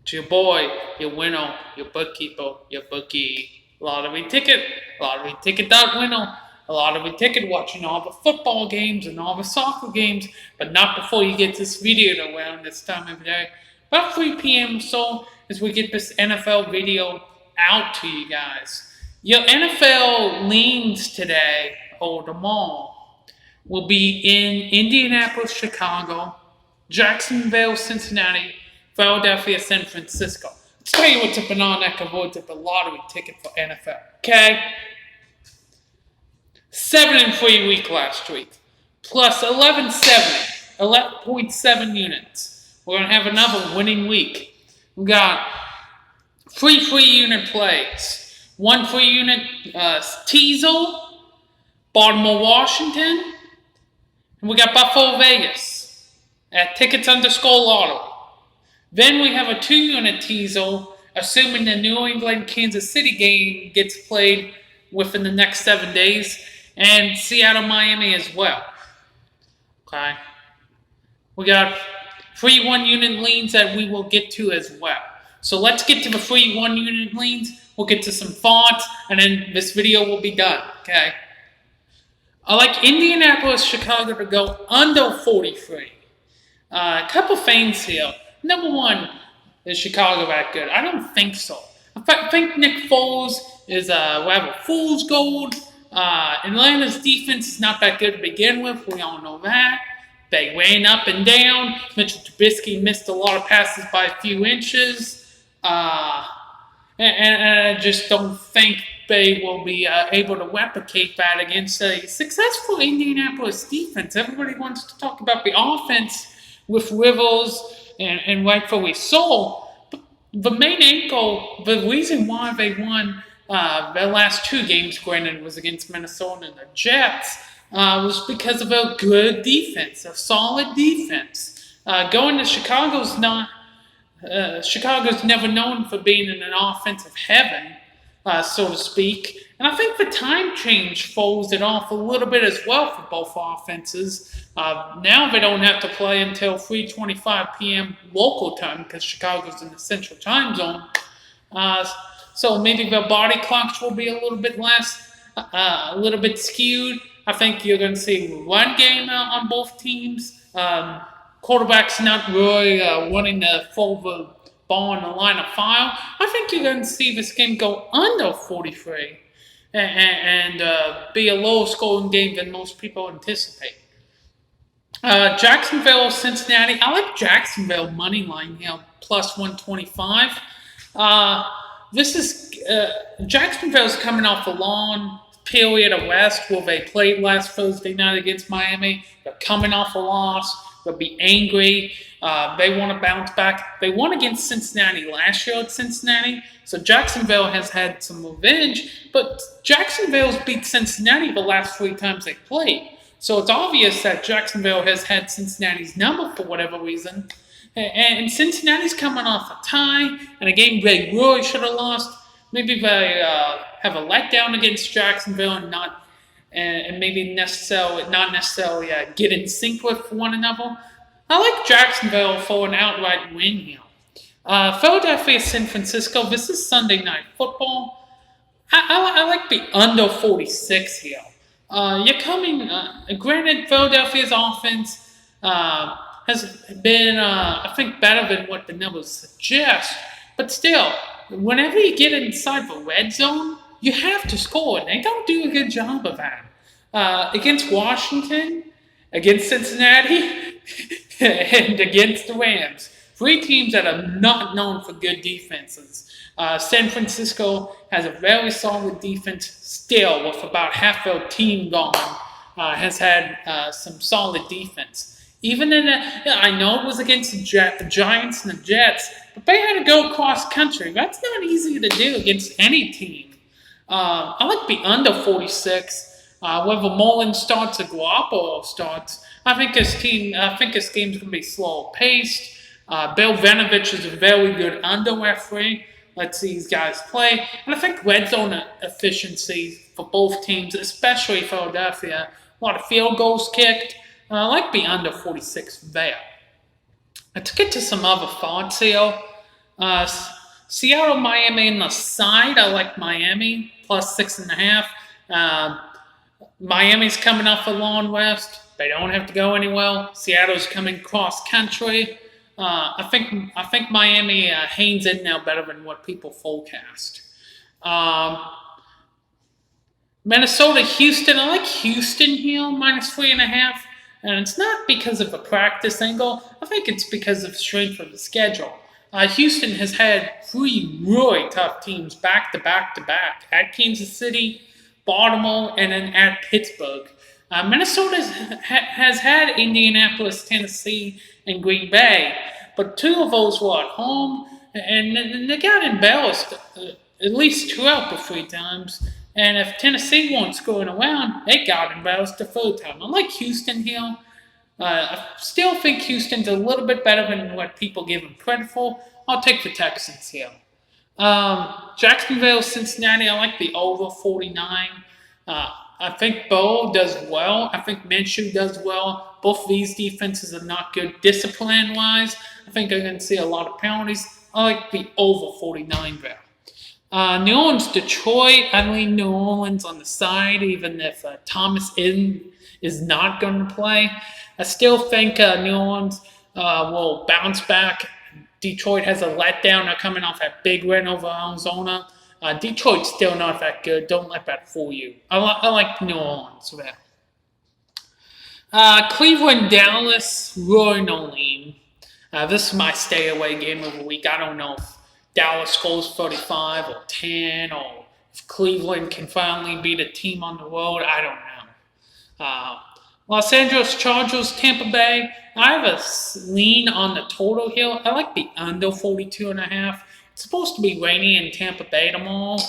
It's your boy, your winner, your bookkeeper, your bookie. Lottery ticket, lotteryticket.winner. A lottery ticket watching all the football games and all the soccer games, but not before you get this video around this time of day. About 3 p.m. or so as we get this NFL video out to you guys. Your NFL leans today or tomorrow will be in Indianapolis, Chicago, Jacksonville, Cincinnati, Philadelphia, San Francisco. Let's tell you what's up in our neck of woods at the lottery ticket for NFL. Okay? 7-3 week last week, plus 1170, 11.7 units. We're going to have another winning week. We got 3 free unit plays, 1 free unit Teasel, Baltimore, Washington, and we got Buffalo, Vegas at tickets_lottery. Then we have a 2 unit Teasel, assuming the New England Kansas City game gets played within the next 7 days, and Seattle, Miami as well. Okay. We got free 1 unit leans that we will get to as well. So let's get to the free 1 unit leans. We'll get to some thoughts, and then this video will be done. Okay. I like Indianapolis, Chicago to go under 43. A couple things here. Number one, is Chicago that good? I don't think so. I think Nick Foles is whatever, fool's gold. Atlanta's defense is not that good to begin with. We all know that. They ran up and down. Mitchell Trubisky missed a lot of passes by a few inches. And I just don't think they will be able to replicate that against a successful Indianapolis defense. Everybody wants to talk about the offense with Rivers, and rightfully so. But the main angle, the reason why they won their last 2 games, granted, was against Minnesota and the Jets, was because of a good defense, a solid defense. Going to Chicago's never known for being in an offensive heaven, so to speak. And I think the time change throws it off a little bit as well for both offenses. Now they don't have to play until 3:25 p.m. local time because Chicago's in the central time zone. So maybe their body clocks will be a little bit less, a little bit skewed. I think you're going to see one game on both teams. Quarterback's not really wanting to throw the ball in the line of fire. I think you're going to see this game go under 43 and be a lower scoring game than most people anticipate. Jacksonville, Cincinnati. I like Jacksonville money line here, plus 125. This is Jacksonville's coming off a long period of rest where they played last Thursday night against Miami. They're coming off a loss. They'll be angry. They want to bounce back. They won against Cincinnati last year at Cincinnati, so Jacksonville has had some revenge. But Jacksonville's beat Cincinnati the last 3 times they played. So it's obvious that Jacksonville has had Cincinnati's number for whatever reason. And Cincinnati's coming off a tie and a game they really should have lost. Maybe they have a letdown against Jacksonville and maybe not necessarily get in sync with one another. I like Jacksonville for an outright win here. Philadelphia, San Francisco. This is Sunday Night Football. I like the under 46 here. You're coming. Granted, Philadelphia's offense has been, I think, better than what the numbers suggest. But still, whenever you get inside the red zone, you have to score, and they don't do a good job of that. Against Washington, against Cincinnati, and against the Rams. 3 teams that are not known for good defenses. San Francisco has a very solid defense still, with about half their team gone, has had some solid defense. Even I know it was against the Giants and the Jets, but they had to go cross country. That's not easy to do against any team. I like the under 46. Whether Mullins starts or Garoppolo starts, I think this game's going to be slow paced. Bill Vinovich is a very good under referee. Let's see these guys play. And I think red zone efficiency for both teams, especially Philadelphia. A lot of field goals kicked. I like the under 46 there. Let's get to some other thoughts here. Seattle, Miami on the side. I like Miami plus 6.5. Miami's coming off a long rest. They don't have to go anywhere. Seattle's coming cross country. I think Miami hangs in now better than what people forecast. Um, Minnesota, Houston. I like Houston here minus 3.5, and it's not because of a practice angle. I think it's because of strength of the schedule. Houston has had three really tough teams back to back to back at Kansas City, Baltimore, and then at Pittsburgh. Minnesota has had Indianapolis, Tennessee, and Green Bay, but two of those were at home, and they got embarrassed at least two out the three times. And if Tennessee won't score around, they got embarrassed the third time. I like Houston here. I still think Houston's a little bit better than what people give them credit for. I'll take the Texans here. Jacksonville, Cincinnati, I like the over 49. I think Bo does well. I think Minshew does well. Both these defenses are not good discipline-wise. I think they're going to see a lot of penalties. I like the over 49 there. New Orleans, Detroit. I lean New Orleans on the side, even if Thomas is not going to play. I still think New Orleans will bounce back. Detroit has a letdown. They're coming off that big win over Arizona. Detroit's still not that good. Don't let that fool you. I like New Orleans there. Cleveland, Dallas, Roy Nolene. This is my stay away game of the week. I don't know if Dallas scores 35 or 10, or if Cleveland can finally beat a team on the road. I don't know. Los Angeles Chargers, Tampa Bay. I have a lean on the total here. I like the under 42.5. It's supposed to be rainy in Tampa Bay tomorrow.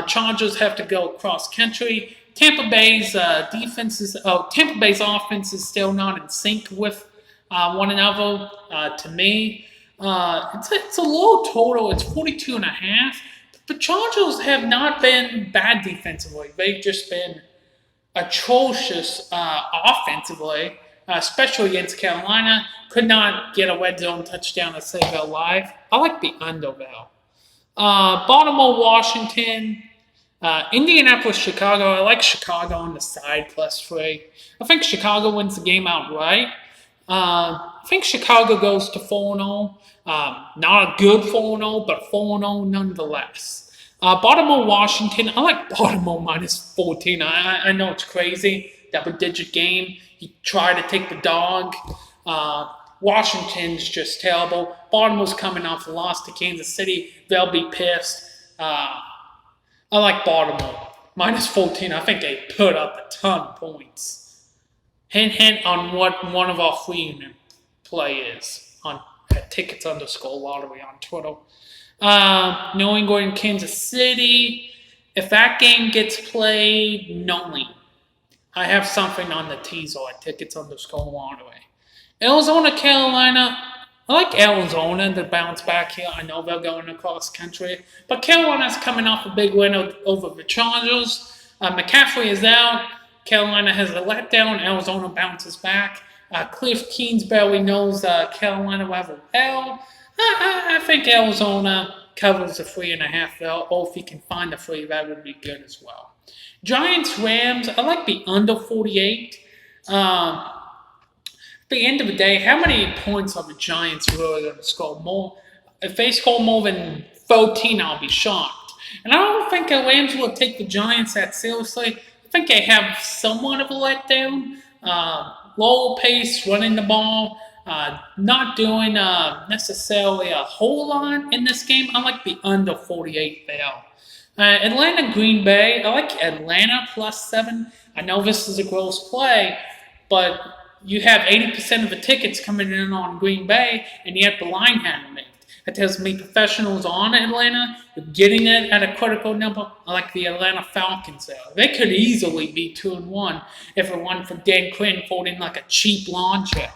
Chargers have to go cross country. Tampa Bay's offense is still not in sync with one another. To me, it's a low total. It's 42.5. The Chargers have not been bad defensively. They've just been atrocious offensively, especially against Carolina. Could not get a red zone touchdown to save their life. I like the under though. Baltimore, Washington, Indianapolis, Chicago. I like Chicago on the side plus 3. I think Chicago wins the game outright. I think Chicago goes to 4-0. Not a good 4-0, but 4-0 nonetheless. Baltimore, Washington. I like Baltimore minus 14. I know it's crazy. Double-digit game. You try to take the dog. Washington's just terrible. Baltimore's coming off a loss to Kansas City. They'll be pissed. I like Baltimore. Minus 14. I think they put up a ton of points. Hint on what one of our free unit play is on @tickets_lottery on Twitter. New England, Kansas City. If that game gets played, no lean. I have something on the teaser at @tickets_lottery. Arizona, Carolina. I like Arizona to bounce back here. I know they're going across country, but Carolina's coming off a big win over the Chargers. McCaffrey is out. Carolina has a letdown. Arizona bounces back. Cliff Kingsbury knows Carolina rather well. I think Arizona covers the 3.5 though, or if he can find the 3, that would be good as well. Giants, Rams. I like the under 48. At the end of the day, how many points are the Giants really going to score more? If they score more than 13, I'll be shocked. And I don't think the Rams will take the Giants that seriously. I think they have somewhat of a letdown. Lower pace, running the ball, not doing necessarily a whole lot in this game. I like the under 48 there. Atlanta, Green Bay. I like Atlanta plus 7. I know this is a gross play, but you have 80% of the tickets coming in on Green Bay, and yet the line hadn't moved. That tells me professionals on Atlanta are getting it at a critical number. I like the Atlanta Falcons there. They could easily be 2-1 if it weren't for Dan Quinn folding like a cheap lawn chair.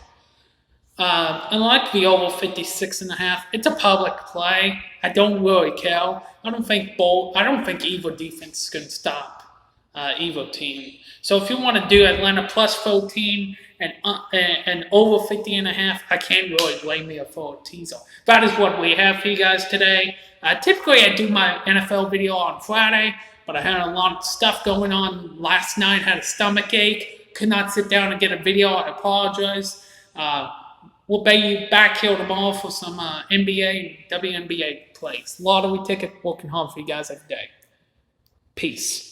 I like the over 56.5. It's a public play. I don't really care. I don't think either defense is going to stop either team. So if you want to do Atlanta plus 14 and over 50.5, I can't really blame you for a teaser. That is what we have for you guys today. Typically, I do my NFL video on Friday, but I had a lot of stuff going on last night. Had a stomach ache. Could not sit down and get a video. I apologize. We'll be back here tomorrow for some NBA and WNBA plays. Lottery ticket, working hard for you guys every day. Peace.